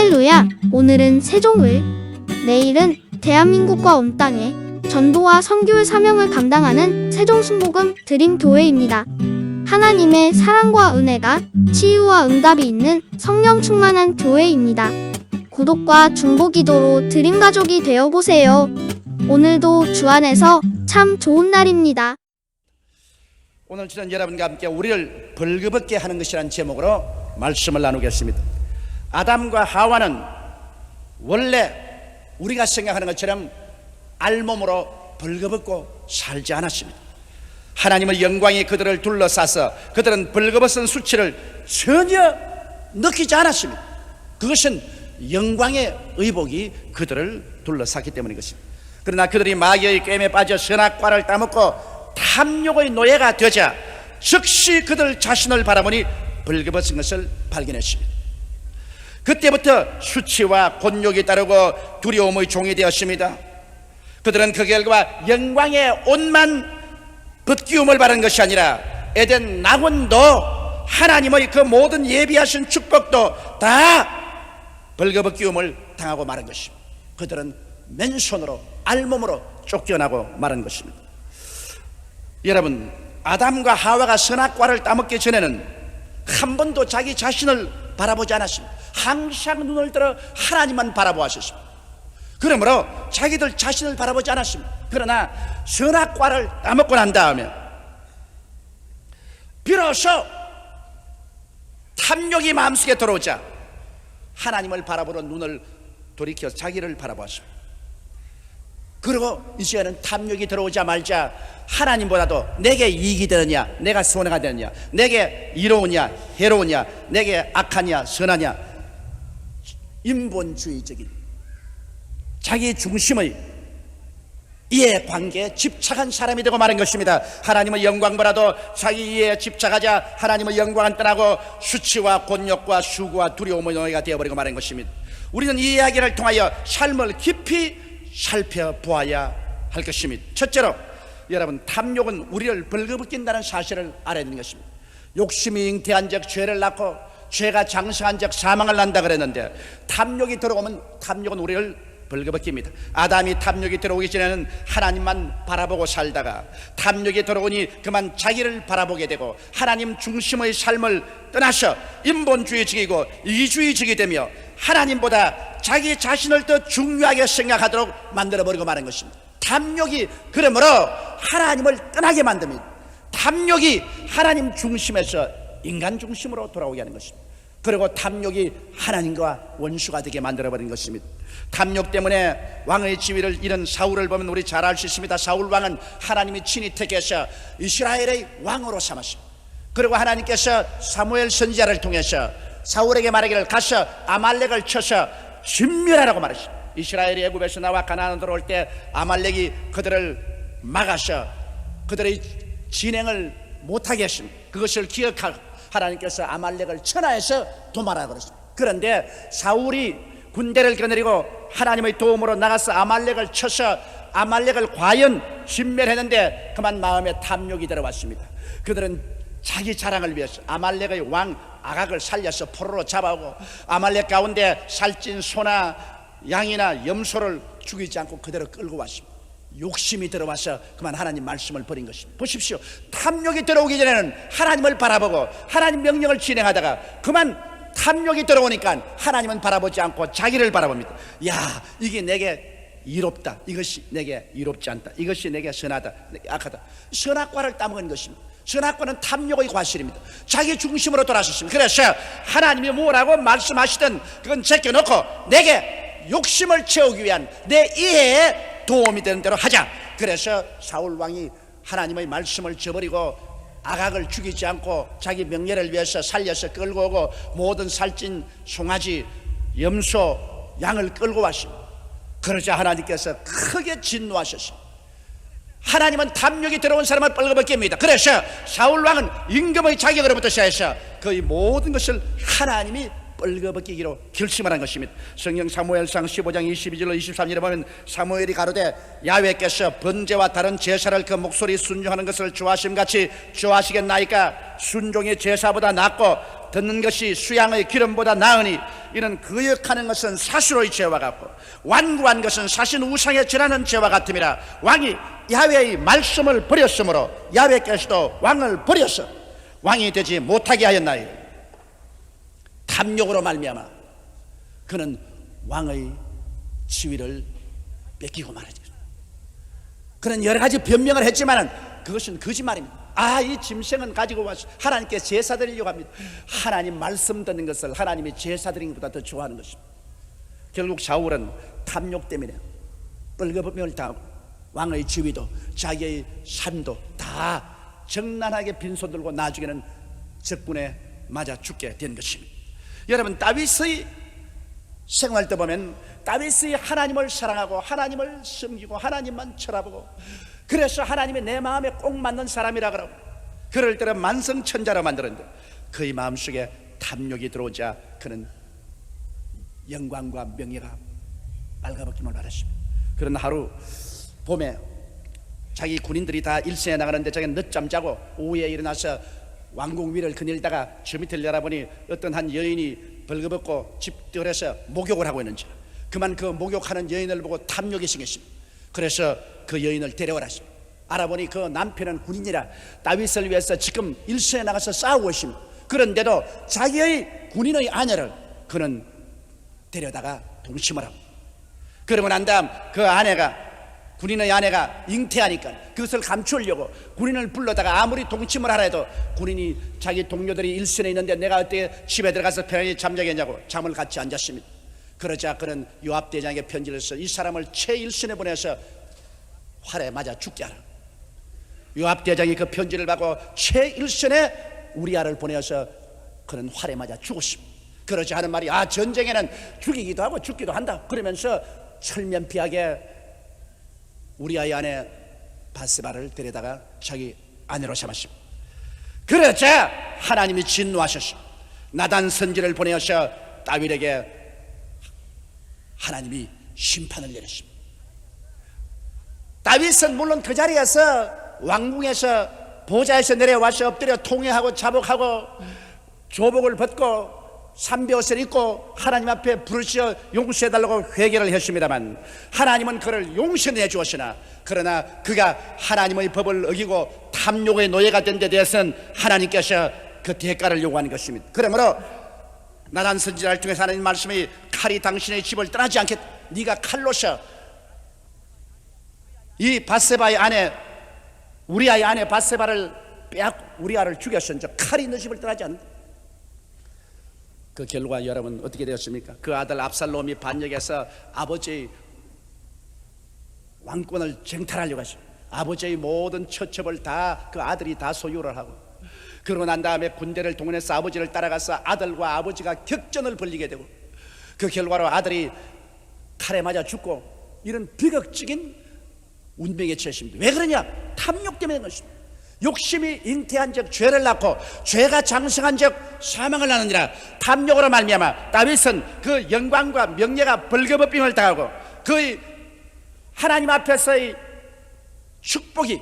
할렐루야! 오늘은 세종을, 내일은 대한민국과 온 땅에 전도와 선교의 사명을 감당하는 세종순복음 드림교회입니다. 하나님의 사랑과 은혜가 치유와 응답이 있는 성령 충만한 교회입니다. 구독과 중보기도로 드림가족이 되어보세요. 오늘도 주 안에서 참 좋은 날입니다. 오늘 저는 여러분과 함께 우리를 벌거벗게 하는 것이라는 제목으로 말씀을 나누겠습니다. 아담과 하와는 원래 우리가 생각하는 것처럼 알몸으로 벌거벗고 살지 않았습니다. 하나님의 영광이 그들을 둘러싸서 그들은 벌거벗은 수치를 전혀 느끼지 않았습니다. 그것은 영광의 의복이 그들을 둘러쌌기 때문인 것입니다. 그러나 그들이 마귀의 꿰매 빠져 선악과를 따먹고 탐욕의 노예가 되자 즉시 그들 자신을 바라보니 벌거벗은 것을 발견했습니다. 그때부터 수치와 곤욕이 따르고 두려움의 종이 되었습니다. 그들은 그 결과 영광의 옷만 벗기움을 바란 것이 아니라 에덴 낙원도 하나님의 그 모든 예비하신 축복도 다 벌거벗기움을 당하고 마른 것입니다. 그들은 맨손으로 알몸으로 쫓겨나고 마른 것입니다. 여러분, 아담과 하와가 선악과를 따먹기 전에는 한 번도 자기 자신을 바라보지 않았습니다. 항상 눈을 들어 하나님만 바라보았습니다. 그러므로 자기들 자신을 바라보지 않았습니다. 그러나 선악과를 따먹고 난 다음에 비로소 탐욕이 마음속에 들어오자 하나님을 바라보는 눈을 돌이켜 자기를 바라보았습니다. 그리고 이제는 탐욕이 들어오자 말자 하나님보다도 내게 이익이 되느냐, 내가 손해가 되느냐, 내게 이로우냐 해로우냐, 내게 악하냐 선하냐, 인본주의적인 자기 중심의 이해관계에 집착한 사람이 되고 마는 것입니다. 하나님의 영광보다도 자기 이해에 집착하자 하나님의 영광은 떠나고 수치와 곤욕과 수고와 두려움의 노예가 되어버리고 마는 것입니다. 우리는 이 이야기를 통하여 삶을 깊이 살펴보아야 할 것입니다. 첫째로 여러분, 탐욕은 우리를 벌거벗긴다는 사실을 알아야 되는 것입니다. 욕심이 잉태한 적 죄를 낳고 죄가 장성한 적 사망을 난다 그랬는데 탐욕이 들어오면 탐욕은 우리를 벌거벗깁니다. 아담이 탐욕이 들어오기 전에는 하나님만 바라보고 살다가 탐욕이 들어오니 그만 자기를 바라보게 되고 하나님 중심의 삶을 떠나서 인본주의적이고 이기주의적이 되며 하나님보다 자기 자신을 더 중요하게 생각하도록 만들어버리고 마는 것입니다. 탐욕이 그러므로 하나님을 떠나게 만듭니다. 탐욕이 하나님 중심에서 인간 중심으로 돌아오게 하는 것입니다. 그리고 탐욕이 하나님과 원수가 되게 만들어버린 것입니다. 탐욕 때문에 왕의 지위를 잃은 사울을 보면 우리 잘 알 수 있습니다. 사울 왕은 하나님이 친히 택해서 이스라엘의 왕으로 삼았습니다. 그리고 하나님께서 사무엘 선지자를 통해서 사울에게 말하기를 가서 아말렉을 쳐서 진멸하라고 말했습니다. 이스라엘이 애굽에서 나와 가나안으로 들어올 때 아말렉이 그들을 막아서 그들의 진행을 못하게 했습니다. 그것을 기억하고 하나님께서 아말렉을 천하에서 도말하라 그랬습니다. 그런데 사울이 군대를 거느리고 하나님의 도움으로 나가서 아말렉을 쳐서 아말렉을 과연 진멸했는데 그만 마음에 탐욕이 들어왔습니다. 그들은 자기 자랑을 위해서 아말렉의 왕 아각을 살려서 포로로 잡아오고 아말렉 가운데 살찐 소나 양이나 염소를 죽이지 않고 그대로 끌고 왔습니다. 욕심이 들어와서 그만 하나님 말씀을 버린 것입니다. 보십시오. 탐욕이 들어오기 전에는 하나님을 바라보고 하나님 명령을 진행하다가 그만 탐욕이 들어오니까 하나님은 바라보지 않고 자기를 바라봅니다. 야, 이게 내게 이롭다, 이것이 내게 이롭지 않다, 이것이 내게 선하다, 내게 악하다. 선악과를 따먹은 것입니다. 선악과는 탐욕의 과실입니다. 자기 중심으로 돌아섰습니다. 그래서 하나님이 뭐라고 말씀하시든 그건 제껴놓고 내게 욕심을 채우기 위한 내 이해에 도움이 되는 대로 하자. 그래서 사울 왕이 하나님의 말씀을 저버리고 아각을 죽이지 않고 자기 명예를 위해서 살려서 끌고 오고 모든 살찐 송아지, 염소, 양을 끌고 왔습니다. 그러자 하나님께서 크게 진노하셨습니다. 하나님은 탐욕이 들어온 사람을 벌거벗깁니다. 그래서 사울 왕은 임금의 자격으로부터 시작해서 거의 모든 것을 하나님이 뻘거벗기기로 결심을 한 것입니다. 성경 사무엘상 15장 22절로 23절에 보면 사무엘이 가로되 야훼께서 번제와 다른 제사를 그 목소리 순종하는 것을 좋아하심같이 좋아하시겠나이까? 순종의 제사보다 낫고 듣는 것이 수양의 기름보다 나으니 이는 거역하는 것은 사수로의 죄와 같고 완고한 것은 사신 우상에 절하는 죄와 같음이라. 왕이 야훼의 말씀을 버렸으므로 야훼께서도 왕을 버려서 왕이 되지 못하게 하였나이다. 탐욕으로 말미암아 그는 왕의 지위를 뺏기고 말하죠. 그는 여러 가지 변명을 했지만 그것은 거짓말입니다. 이 짐승은 가지고 와서 하나님께 제사 드리려고 합니다. 하나님 말씀 듣는 것을 하나님이 제사 드리는 것보다 더 좋아하는 것입니다. 결국 사울은 탐욕 때문에 뻘거벗음을 당하고 왕의 지위도 자기의 삶도 다 정난하게 빈손 들고 나중에는 적군에 맞아 죽게 된 것입니다. 여러분, 다윗의 생활 때 보면 다윗이 하나님을 사랑하고 하나님을 섬기고 하나님만 쳐다보고 그래서 하나님이 내 마음에 꼭 맞는 사람이라 그러고 그럴 때는 만성천자로 만들었는데 그의 마음속에 탐욕이 들어오자 그는 영광과 명예가 빨가벗김을 받았습니다. 그런 하루 봄에 자기 군인들이 다 일선에 나가는데 자기는 늦잠 자고 오후에 일어나서 왕궁 위를 거닐다가 저 밑을 내다보니 어떤 한 여인이 벌거벗고 집들에서 목욕을 하고 있는지 그만 그 목욕하는 여인을 보고 탐욕이 생겼습니다. 그래서 그 여인을 데려오라습니다. 알아보니 그 남편은 군인이라 다윗을 위해서 지금 일선에 나가서 싸우고 있습니다. 그런데도 자기의 군인의 아내를 그는 데려다가 동침을 하고 그러고 난 다음 그 아내가 군인의 아내가 잉태하니까 그것을 감추려고 군인을 불러다가 아무리 동침을 하라 해도 군인이 자기 동료들이 일선에 있는데 내가 어떻게 집에 들어가서 편하게 잠자겠냐고 잠을 같이 앉았습니다. 그러자 그는 요압 대장에게 편지를 써 이 사람을 최일선에 보내서 활에 맞아 죽게 하라. 요압 대장이 그 편지를 받고 최일선에 우리아를 보내서 그는 활에 맞아 죽었습니다. 그러자 하는 말이 전쟁에는 죽이기도 하고 죽기도 한다. 그러면서 철면피하게 우리아의 아내 바세바를 데려다가 자기 아내로 삼았습니다. 그러자 하나님이 진노하셨습니다. 나단 선지를 보내서 다윗에게 하나님이 심판을 내렸습니다. 다윗은 물론 그 자리에서 왕궁에서 보좌에서 내려와서 엎드려 통회하고 자복하고 조복을 벗고 삼배옷을 입고 하나님 앞에 부르시어 용서해달라고 회개를 했습니다만 하나님은 그를 용서해 주었으나 그러나 그가 하나님의 법을 어기고 탐욕의 노예가 된 데 대해서는 하나님께서 그 대가를 요구하는 것입니다. 그러므로 나단 선지자를 통해서 하나님 말씀이 칼이 당신의 집을 떠나지 않겠다. 네가 칼로서 이 바세바의 아내 우리아의 아내 바세바를 빼앗고 우리아를 죽였은즉 칼이 너 집을 떠나지 않는다. 그 결과 여러분 어떻게 되었습니까? 그 아들 압살롬이 반역해서 아버지의 왕권을 쟁탈하려고 했어요. 아버지의 모든 처첩을 다 그 아들이 다 소유를 하고 그러고 난 다음에 군대를 동원해서 아버지를 따라가서 아들과 아버지가 격전을 벌이게 되고 그 결과로 아들이 칼에 맞아 죽고 이런 비극적인 운명에 처했습니다. 왜 그러냐? 탐욕 때문에 그런 것입니다. 욕심이 잉태한 적 죄를 낳고 죄가 장성한 적 사망을 낳느니라. 탐욕으로 말미암아 다윗은 그 영광과 명예가 벌거벗김을 당하고 그 하나님 앞에서의 축복이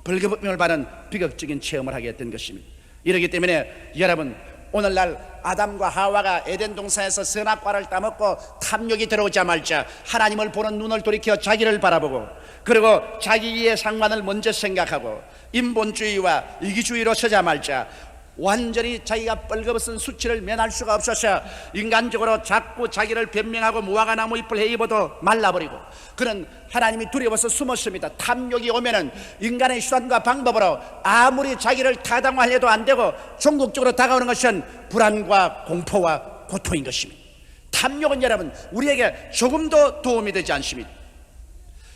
벌거벗김을 받은 비극적인 체험을 하게 된 것입니다. 이렇기 때문에 여러분 오늘날 아담과 하와가 에덴 동산에서 선악과를 따먹고 탐욕이 들어오자 말자 하나님을 보는 눈을 돌이켜 자기를 바라보고 그리고 자기의 상관을 먼저 생각하고 인본주의와 이기주의로 서자 말자 완전히 자기가 뻘거벗은 수치를 면할 수가 없어서 인간적으로 자꾸 자기를 변명하고 무화과 나무 잎을 헤입어도 말라버리고 그는 하나님이 두려워서 숨었습니다. 탐욕이 오면은 인간의 수단과 방법으로 아무리 자기를 타당화해도 안 되고 종국적으로 다가오는 것은 불안과 공포와 고통인 것입니다. 탐욕은 여러분 우리에게 조금도 도움이 되지 않습니다.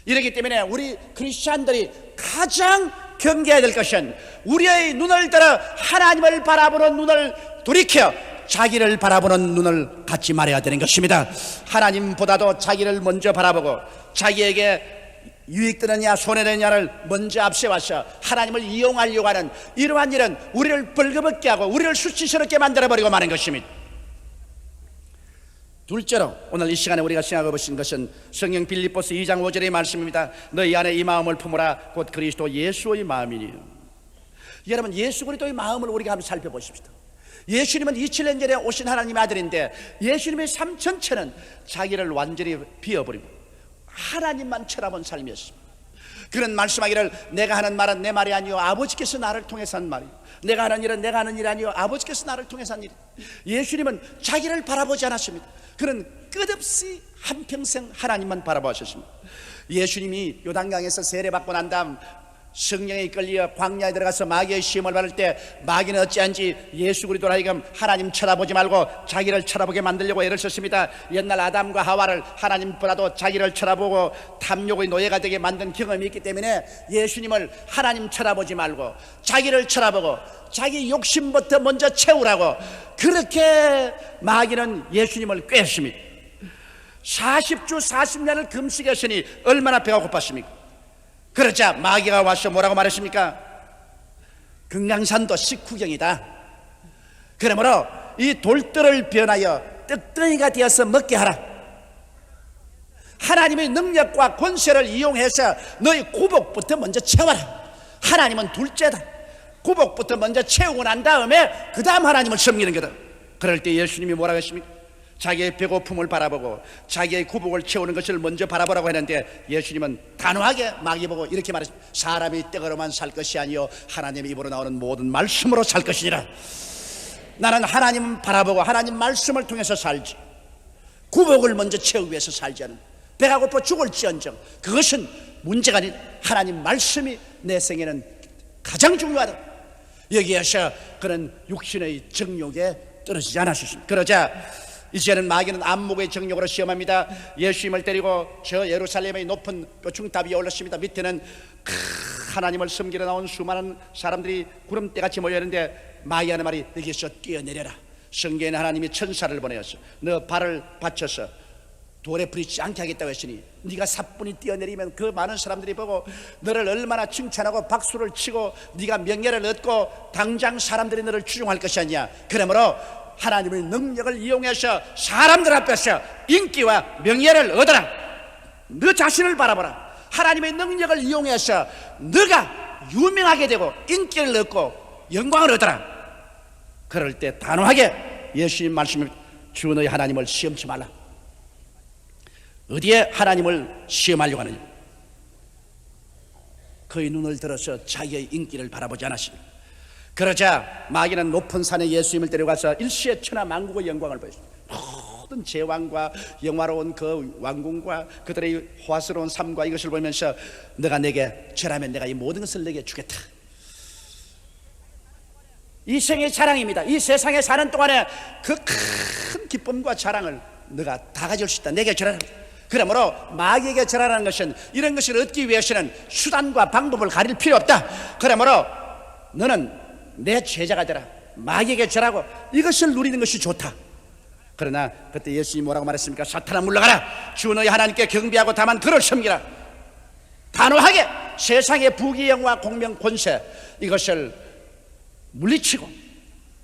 이렇기 때문에 우리 크리스찬들이 가장 경계해야 될 것은 우리의 눈을 들어 하나님을 바라보는 눈을 돌이켜 자기를 바라보는 눈을 갖지 말아야 되는 것입니다. 하나님보다도 자기를 먼저 바라보고 자기에게 유익되느냐 손해되느냐를 먼저 앞세워서 하나님을 이용하려고 하는 이러한 일은 우리를 벌거벗게 하고 우리를 수치스럽게 만들어버리고 마는 것입니다. 둘째로 오늘 이 시간에 우리가 생각해 보신 것은 성경 빌립보서 2장 5절의 말씀입니다. 너희 안에 이 마음을 품으라 곧 그리스도 예수의 마음이니. 여러분, 예수 그리스도의 마음을 우리가 한번 살펴보십시다. 예수님은 2000년 전에 오신 하나님의 아들인데 예수님의 삶 전체는 자기를 완전히 비워버리고 하나님만 쳐다본 삶이었습니다. 그런 말씀하기를 내가 하는 말은 내 말이 아니요 아버지께서 나를 통해서 한 말이요, 내가 하는 일은 내가 하는 일이 아니요 아버지께서 나를 통해서 한 일. 예수님은 자기를 바라보지 않았습니다. 그는 끝없이 한평생 하나님만 바라보셨습니다. 예수님이 요단강에서 세례받고 난 다음 성령에 이끌려 광야에 들어가서 마귀의 시험을 받을 때 마귀는 어찌한지 예수 그리스도로 하여금 하나님 쳐다보지 말고 자기를 쳐다보게 만들려고 애를 썼습니다. 옛날 아담과 하와를 하나님보다도 자기를 쳐다보고 탐욕의 노예가 되게 만든 경험이 있기 때문에 예수님을 하나님 쳐다보지 말고 자기를 쳐다보고 자기 욕심부터 먼저 채우라고 그렇게 마귀는 예수님을 꾀했습니다. 40주 40년을 금식했으니 얼마나 배가 고팠습니까? 그러자 마귀가 와서 뭐라고 말했습니까? 금강산도 식후경이다. 그러므로 이 돌들을 변하여 떡덩이가 되어서 먹게 하라. 하나님의 능력과 권세를 이용해서 너희 구복부터 먼저 채워라. 하나님은 둘째다. 구복부터 먼저 채우고 난 다음에 그 다음 하나님을 섬기는 거다. 그럴 때 예수님이 뭐라고 했습니까? 자기의 배고픔을 바라보고 자기의 구복을 채우는 것을 먼저 바라보라고 했는데 예수님은 단호하게 마귀 보고 이렇게 말했습니다. 사람이 떡으로만 살 것이 아니요 하나님의 입으로 나오는 모든 말씀으로 살 것이니라. 나는 하나님 바라보고 하나님 말씀을 통해서 살지, 구복을 먼저 채우기 위해서 살지 않은, 배가 고파 죽을지언정 그것은 문제가 아닌 하나님 말씀이 내 생에는 가장 중요하다. 여기에서 그는 육신의 정욕에 떨어지지 않았습니다. 그러자 이제는 마귀는 안목의 정욕으로 시험합니다. 예수님을 데리고 저 예루살렘의 높은 뼈충탑 위에 올랐습니다. 밑에는 하나님을 섬기러 나온 수많은 사람들이 구름대같이 모여있는데 마귀 하는 말이 여기서 뛰어내려라. 성경에는 하나님이 천사를 보내었어. 너 발을 받쳐서 돌에 부딪히지 않게 하겠다고 했으니 네가 사뿐히 뛰어내리면 그 많은 사람들이 보고 너를 얼마나 칭찬하고 박수를 치고 네가 명예를 얻고 당장 사람들이 너를 추종할 것이 아니냐. 그러므로 하나님의 능력을 이용해서 사람들 앞에서 인기와 명예를 얻어라. 너 자신을 바라보라. 하나님의 능력을 이용해서 너가 유명하게 되고 인기를 얻고 영광을 얻어라. 그럴 때 단호하게 예수님 말씀을 주 너희 하나님을 시험치 말라. 어디에 하나님을 시험하려고 하느냐? 그의 눈을 들어서 자기의 인기를 바라보지 않았습니다. 그러자 마귀는 높은 산에 예수님을 데려가서 일시에 천하만국의 영광을 보였습니다. 모든 제왕과 영화로운 그 왕궁과 그들의 호화스러운 삶과 이것을 보면서 너가 내게 절하면 내가 이 모든 것을 내게 주겠다. 이 생의 자랑입니다. 이 세상에 사는 동안에 그 큰 기쁨과 자랑을 너가 다 가질 수 있다. 내게 절하라. 그러므로 마귀에게 절하라는 것은 이런 것을 얻기 위해서는 수단과 방법을 가릴 필요 없다. 그러므로 너는 내 제자가 되라. 마귀에게 절하고 이것을 누리는 것이 좋다. 그러나 그때 예수님이 뭐라고 말했습니까? 사탄아 물러가라. 주 너희 하나님께 경배하고 다만 그를 섬기라. 단호하게 세상의 부귀영화 공명 권세 이것을 물리치고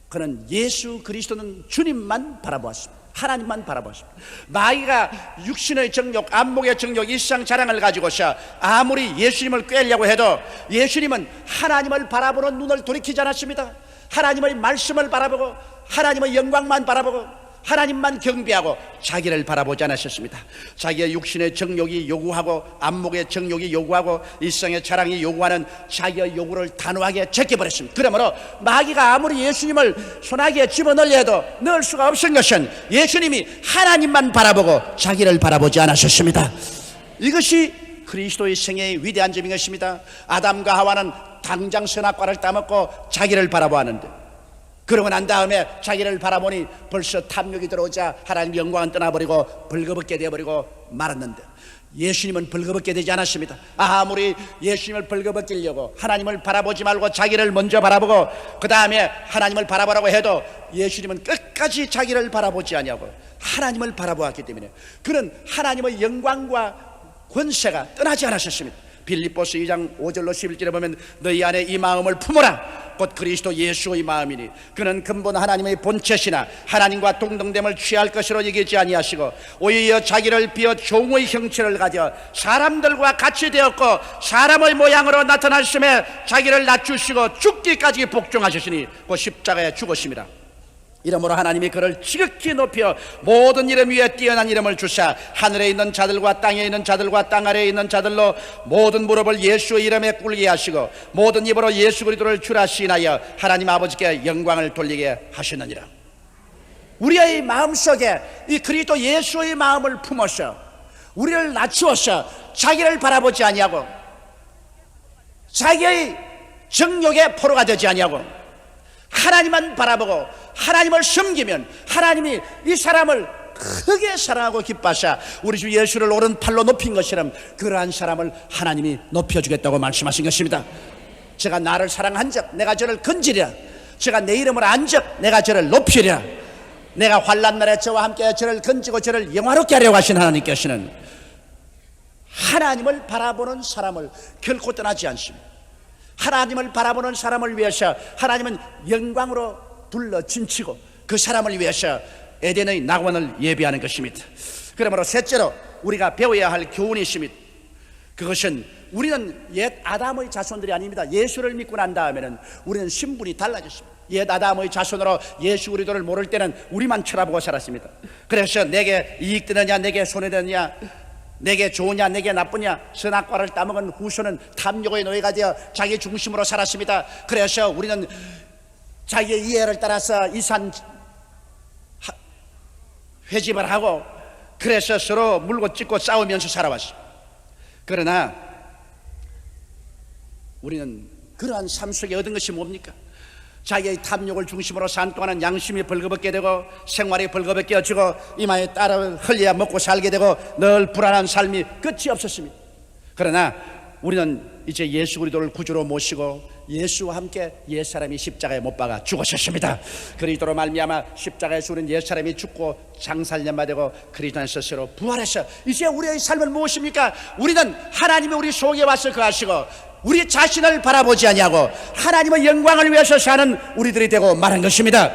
그는 예수 그리스도는 주님만 바라보았습니다. 하나님만 바라보았습니다. 마귀가 육신의 정욕, 안목의 정욕, 일상 자랑을 가지고서 아무리 예수님을 꾀려고 해도 예수님은 하나님을 바라보는 눈을 돌이키지 않았습니다. 하나님의 말씀을 바라보고 하나님의 영광만 바라보고 하나님만 경배하고 자기를 바라보지 않으셨습니다. 자기의 육신의 정욕이 요구하고 안목의 정욕이 요구하고 일상의 자랑이 요구하는 자기의 요구를 단호하게 제껴버렸습니다. 그러므로 마귀가 아무리 예수님을 손아귀에 집어넣으려 해도 넣을 수가 없은 것은 예수님이 하나님만 바라보고 자기를 바라보지 않으셨습니다. 이것이 그리스도의 생애의 위대한 점인 것입니다. 아담과 하와는 당장 선악과를 따먹고 자기를 바라보았는데 그러고 난 다음에 자기를 바라보니 벌써 탐욕이 들어오자 하나님의 영광은 떠나버리고 벌거벗게 되어버리고 말았는데 예수님은 벌거벗게 되지 않았습니다. 아무리 예수님을 벌거벗기려고 하나님을 바라보지 말고 자기를 먼저 바라보고 그 다음에 하나님을 바라보라고 해도 예수님은 끝까지 자기를 바라보지 아니하고 하나님을 바라보았기 때문에 그는 하나님의 영광과 권세가 떠나지 않으셨습니다. 빌립보서 2장 5절로 11절에 보면 너희 안에 이 마음을 품어라. 곧 그리스도 예수의 마음이니 그는 근본 하나님의 본체시나 하나님과 동등됨을 취할 것으로 여기지 아니하시고 오히려 자기를 비어 종의 형체를 가져 사람들과 같이 되었고 사람의 모양으로 나타나심에 자기를 낮추시고 죽기까지 복종하셨으니 곧 십자가에 죽으심이라. 이러므로 하나님이 그를 지극히 높여 모든 이름 위에 뛰어난 이름을 주사 하늘에 있는 자들과 땅에 있는 자들과 땅 아래에 있는 자들로 모든 무릎을 예수의 이름에 꿇게 하시고 모든 입으로 예수 그리스도를 주라 시인하여 하나님 아버지께 영광을 돌리게 하시느니라. 우리의 마음속에 이 그리스도 예수의 마음을 품어서 우리를 낮추어서 자기를 바라보지 아니하고 자기의 정욕의 포로가 되지 아니하고 하나님만 바라보고 하나님을 섬기면 하나님이 이 사람을 크게 사랑하고 기뻐하사 우리 주 예수를 오른팔로 높인 것처럼 그러한 사람을 하나님이 높여주겠다고 말씀하신 것입니다. 제가 나를 사랑한즉 내가 저를 건지리라. 제가 내 이름을 안즉 내가 저를 높이리라. 내가 환난 날에 저와 함께 저를 건지고 저를 영화롭게 하려고 하신 하나님께서는 하나님을 바라보는 사람을 결코 떠나지 않습니다. 하나님을 바라보는 사람을 위해서 하나님은 영광으로 둘러 진치고 그 사람을 위해서 에덴의 낙원을 예비하는 것입니다. 그러므로 셋째로 우리가 배워야 할 교훈이 있습니다. 그것은 우리는 옛 아담의 자손들이 아닙니다. 예수를 믿고 난 다음에는 우리는 신분이 달라졌습니다. 옛 아담의 자손으로 예수 그리스도를 모를 때는 우리만 쳐다보고 살았습니다. 그래서 내게 이익되느냐 내게 손해되느냐 내게 좋으냐 내게 나쁘냐 선악과를 따먹은 후손은 탐욕의 노예가 되어 자기 중심으로 살았습니다. 그래서 우리는 자기의 이해를 따라서 이산 회집을 하고 그래서 서로 물고 찢고 싸우면서 살아왔습니다. 그러나 우리는 그러한 삶 속에 얻은 것이 뭡니까? 자기의 탐욕을 중심으로 산 동안은 양심이 벌거벗게 되고 생활이 벌거벗겨지고 이마에 땀을 흘려야 먹고 살게 되고 늘 불안한 삶이 끝이 없었습니다. 그러나 우리는 이제 예수 그리스도를 구주로 모시고 예수와 함께 옛사람이 십자가에 못 박아 죽으셨습니다. 그리스도로 말미암아 십자가에서 우리는 옛사람이 죽고 장살념마 되고 그리스도 안에서 스스로 부활해서 이제 우리의 삶은 무엇입니까? 우리는 하나님이 우리 속에 와서 거하시고 우리 자신을 바라보지 아니하고 하나님의 영광을 위해서 사는 우리들이 되고 말한 것입니다.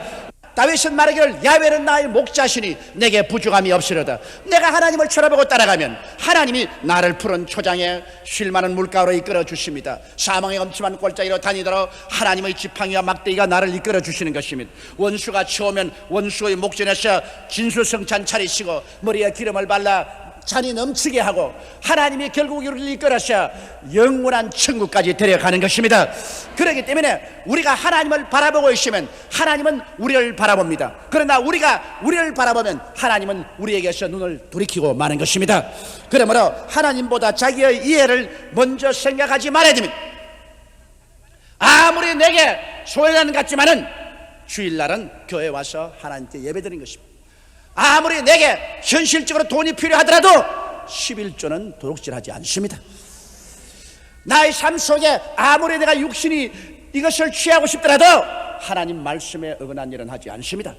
다윗은 말하기를 야훼는 나의 목자시니 내게 부족함이 없으려다. 내가 하나님을 쳐다보고 따라가면 하나님이 나를 푸른 초장에 쉴 만한 물가로 이끌어 주십니다. 사망의 엄침한 골짜기로 다니도록 하나님의 지팡이와 막대기가 나를 이끌어 주시는 것입니다. 원수가 치오면 원수의 목전에서 진수성찬 차리시고 머리에 기름을 발라 잔이 넘치게 하고 하나님이 결국 우리를 이끌어서 영원한 천국까지 데려가는 것입니다. 그렇기 때문에 우리가 하나님을 바라보고 있으면 하나님은 우리를 바라봅니다. 그러나 우리가 우리를 바라보면 하나님은 우리에게서 눈을 돌이키고 마는 것입니다. 그러므로 하나님보다 자기의 이해를 먼저 생각하지 말아야 됩니다. 아무리 내게 소외하는 것 같지만은 주일날은 교회에 와서 하나님께 예배드리는 것입니다. 아무리 내게 현실적으로 돈이 필요하더라도 11조는 도둑질하지 않습니다. 나의 삶 속에 아무리 내가 육신이 이것을 취하고 싶더라도 하나님 말씀에 어긋난 일은 하지 않습니다.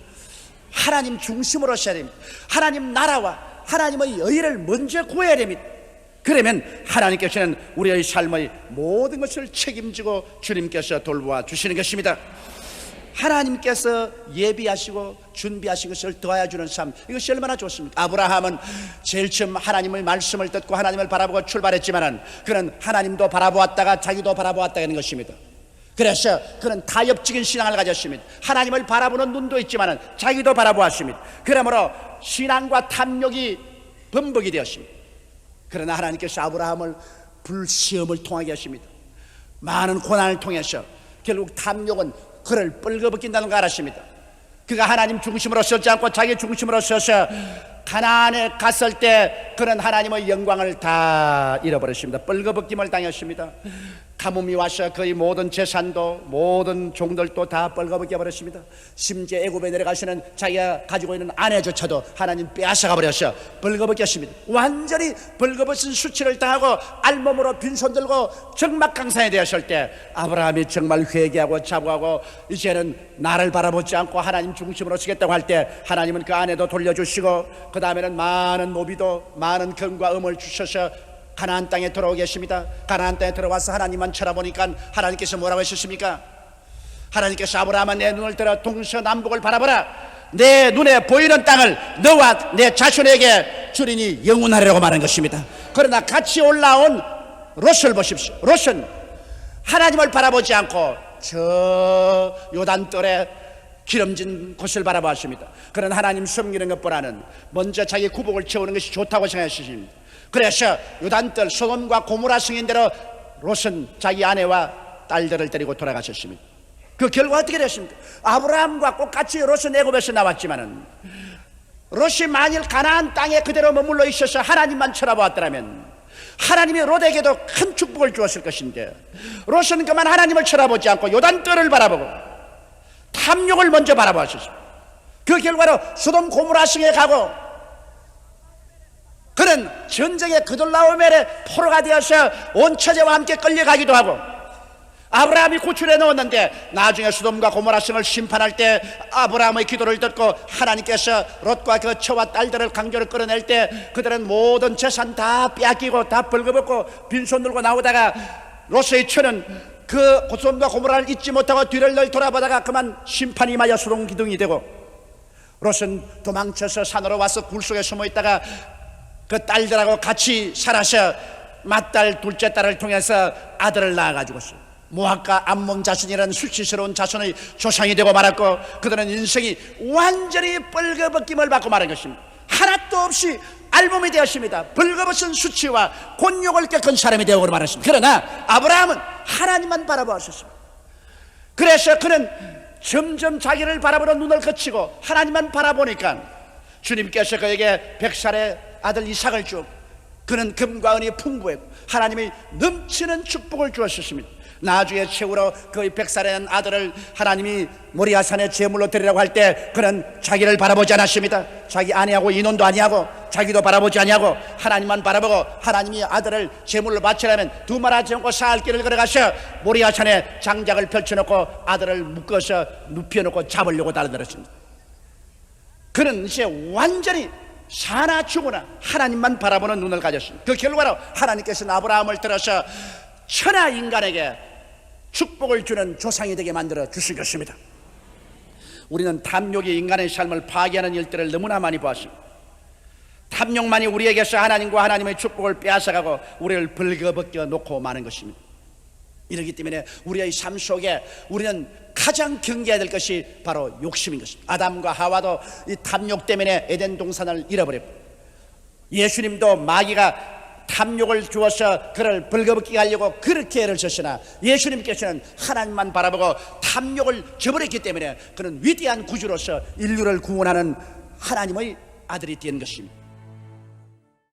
하나님 중심으로 써야 됩니다. 하나님 나라와 하나님의 의를 먼저 구해야 됩니다. 그러면 하나님께서는 우리의 삶의 모든 것을 책임지고 주님께서 돌보아 주시는 것입니다. 하나님께서 예비하시고 준비하신 것을 더하여 주는 삶, 이것이 얼마나 좋습니까? 아브라함은 제일 처음 하나님의 말씀을 듣고 하나님을 바라보고 출발했지만은 그는 하나님도 바라보았다가 자기도 바라보았다는 것입니다. 그래서 그는 타협적인 신앙을 가졌습니다. 하나님을 바라보는 눈도 있지만은 자기도 바라보았습니다. 그러므로 신앙과 탐욕이 범벅이 되었습니다. 그러나 하나님께서 아브라함을 불시험을 통하게 하십니다. 많은 고난을 통해서 결국 탐욕은 그를 뻘거벗긴다는 걸 알았습니다. 그가 하나님 중심으로 서지 않고 자기 중심으로 서서 가나안에 갔을 때 그는 하나님의 영광을 다 잃어버렸습니다. 뻘거벗김을 당했습니다. 가뭄이 와서 그의 모든 재산도 모든 종들도 다 뻘거벗겨 버렸습니다. 심지어 애굽에 내려가시는 자기가 가지고 있는 아내조차도 하나님 빼앗아가 버려서 뻘거벗겼습니다. 완전히 벌거벗은 수치를 당하고 알몸으로 빈손 들고 적막강산에 되었을 때 아브라함이 정말 회개하고 자부하고 이제는 나를 바라보지 않고 하나님 중심으로 서겠다고 할 때 하나님은 그 아내도 돌려주시고 그 다음에는 많은 노비도 많은 금과 음을 주셔서 가나안 땅에 들어오게 했습니다. 가나안 땅에 들어와서 하나님만 쳐다보니까 하나님께서 뭐라고 하셨습니까? 하나님께서 아브라함아 내 눈을 들어 동서남북을 바라보라. 내 눈에 보이는 땅을 너와 내 자손에게 주리니 영원하리라고 말한 것입니다. 그러나 같이 올라온 롯을 보십시오. 롯은 하나님을 바라보지 않고 저 요단떨에 기름진 곳을 바라보았습니다. 그런 하나님 섬기는 것보다는 먼저 자기 구복을 채우는 것이 좋다고 생각하십니다. 그래서 요단떨 소돔과 고모라 성인대로 롯은 자기 아내와 딸들을 데리고 돌아가셨습니다. 그 결과 어떻게 됐습니까? 아브라함과 똑같이 롯은 애굽에서 나왔지만은 롯이 만일 가나안 땅에 그대로 머물러 있어서 하나님만 쳐다보았더라면 하나님이 롯에게도 큰 축복을 주었을 것인데, 롯은 그만 하나님을 쳐다보지 않고 요단떨을 바라보고 탐욕을 먼저 바라보았습니다. 그 결과로 소돔 고모라 성에 가고 그는 전쟁의 그돌라오멜의 포로가 되어서 온 처제와 함께 끌려가기도 하고, 아브라함이 구출해 넣었는데 나중에 소돔과 고모라 성을 심판할 때 아브라함의 기도를 듣고 하나님께서 롯과 그 처와 딸들을 강제로 끌어낼 때 그들은 모든 재산 다 빼앗기고 다 벌거벗고 빈손 들고 나오다가 롯의 처는 그 소돔과 고모라를 잊지 못하고 뒤를 늘 돌아보다가 그만 심판이 임하여 소돔 기둥이 되고, 롯은 도망쳐서 산으로 와서 굴 속에 숨어 있다가 그 딸들하고 같이 살아서 맏딸 둘째 딸을 통해서 아들을 낳아가지고 있어요. 모압과 암몬 자손이라는 수치스러운 자손의 조상이 되고 말았고, 그들은 인생이 완전히 벌거벗김을 받고 말한 것입니다. 하나도 없이 알몸이 되었습니다. 벌거벗은 수치와 곤욕을 겪은 사람이 되고 말했습니다. 그러나 아브라함은 하나님만 바라보았습니다. 그래서 그는 점점 자기를 바라보는 눈을 거치고 하나님만 바라보니까 주님께서 그에게 100살의 아들 이삭을 주었고, 그는 금과 은이 풍부했고 하나님이 넘치는 축복을 주었습니다. 나중에 최후로 그 100살의 아들을 하나님이 모리아산에 제물로 드리라고 할 때 그는 자기를 바라보지 않았습니다. 자기 아내하고 인혼도 아니하고 자기도 바라보지 아니하고 하나님만 바라보고, 하나님이 아들을 제물로 바치려면 두말하지 않고 사흘 길을 걸어가서 모리아산에 장작을 펼쳐놓고 아들을 묶어서 눕혀놓고 잡으려고 달려들었습니다. 그는 이제 완전히 사나 죽으나 하나님만 바라보는 눈을 가졌습니다. 그 결과로 하나님께서는 아브라함을 들어서 천하 인간에게 축복을 주는 조상이 되게 만들어 주신 것입니다. 우리는 탐욕이 인간의 삶을 파괴하는 일들을 너무나 많이 보았습니다. 탐욕만이 우리에게서 하나님과 하나님의 축복을 빼앗아가고 우리를 벌거벗겨 놓고 마는 것입니다. 이렇기 때문에 우리의 삶 속에 우리는 가장 경계해야 될 것이 바로 욕심인 것입니다. 아담과 하와도 이 탐욕 때문에 에덴 동산을 잃어버렸고, 예수님도 마귀가 탐욕을 주어서 그를 벌거벗게 하려고 그렇게 애를 썼으나 예수님께서는 하나님만 바라보고 탐욕을 저버렸기 때문에 그는 위대한 구주로서 인류를 구원하는 하나님의 아들이 된 것입니다.